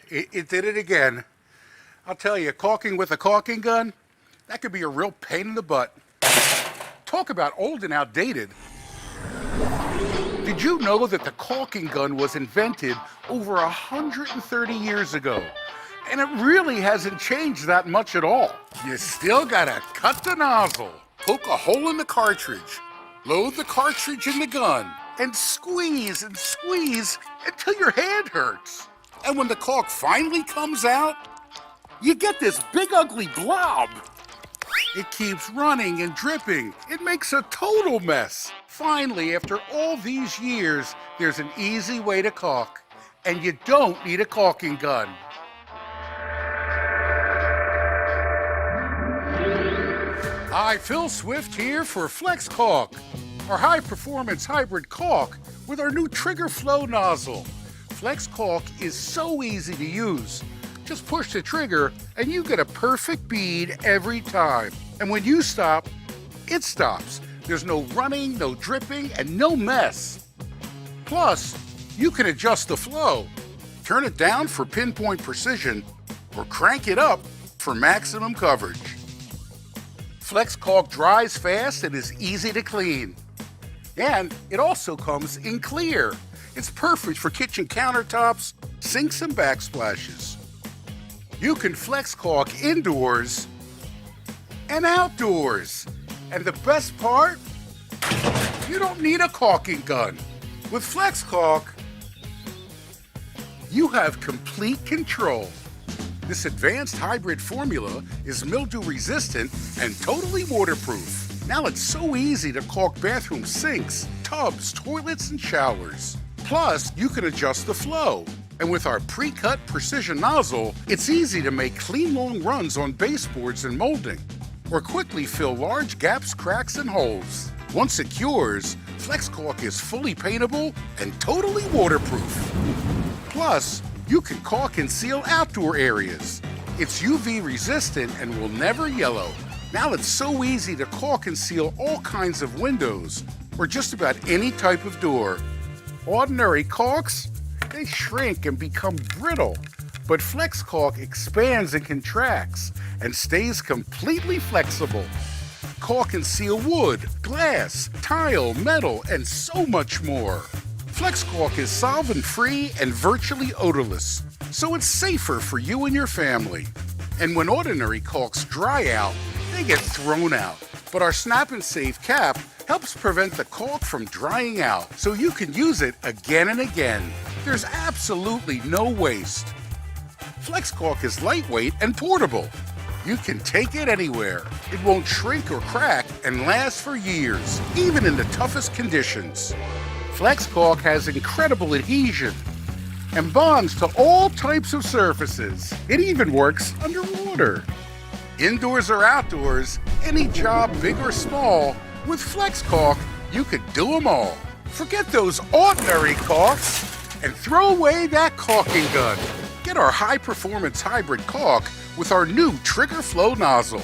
It did it again. I'll tell you, caulking with a caulking gun, that could be a real pain in the butt. Talk about old and outdated. Did you know that the caulking gun was invented over 130 years ago? And it really hasn't changed that much at all. You still gotta cut the nozzle, poke a hole in the cartridge, load the cartridge in the gun, and squeeze until your hand hurts. And when the caulk finally comes out, you get this big ugly blob. It keeps running and dripping. It makes a total mess. Finally, after all these years, there's an easy way to caulk, and you don't need a caulking gun. Hi, Phil Swift here for Flex Caulk, our high-performance hybrid caulk with our new trigger flow nozzle. Flex Caulk is so easy to use. Just push the trigger and you get a perfect bead every time. And when you stop, it stops. There's no running, no dripping, and no mess. Plus, you can adjust the flow. Turn it down for pinpoint precision or crank it up for maximum coverage. Flex Caulk dries fast and is easy to clean. And it also comes in clear. It's perfect for kitchen countertops, sinks, and backsplashes. You can Flex Caulk indoors and outdoors. And the best part, you don't need a caulking gun. With Flex Caulk, you have complete control. This advanced hybrid formula is mildew resistant and totally waterproof. Now it's so easy to caulk bathroom sinks, tubs, toilets, and showers. Plus, you can adjust the flow. And with our pre-cut precision nozzle, it's easy to make clean long runs on baseboards and molding, or quickly fill large gaps, cracks, and holes. Once it cures, Flex Caulk is fully paintable and totally waterproof. Plus, you can caulk and seal outdoor areas. It's UV resistant and will never yellow. Now it's so easy to caulk and seal all kinds of windows, or just about any type of door. Ordinary caulks, they shrink and become brittle, but Flex Caulk expands and contracts and stays completely flexible. Caulk can seal wood, glass, tile, metal, and so much more. Flex Caulk is solvent-free and virtually odorless, so it's safer for you and your family. And when ordinary caulks dry out, they get thrown out. But our Snap and Save cap helps prevent the caulk from drying out, so you can use it again and again. There's absolutely no waste. Flex Caulk is lightweight and portable. You can take it anywhere. It won't shrink or crack and last for years, even in the toughest conditions. Flex Caulk has incredible adhesion and bonds to all types of surfaces. It even works underwater. Indoors or outdoors, any job, big or small, with Flex Caulk, you could do them all. Forget those ordinary caulks and throw away that caulking gun. Get our high-performance hybrid caulk with our new trigger flow nozzle.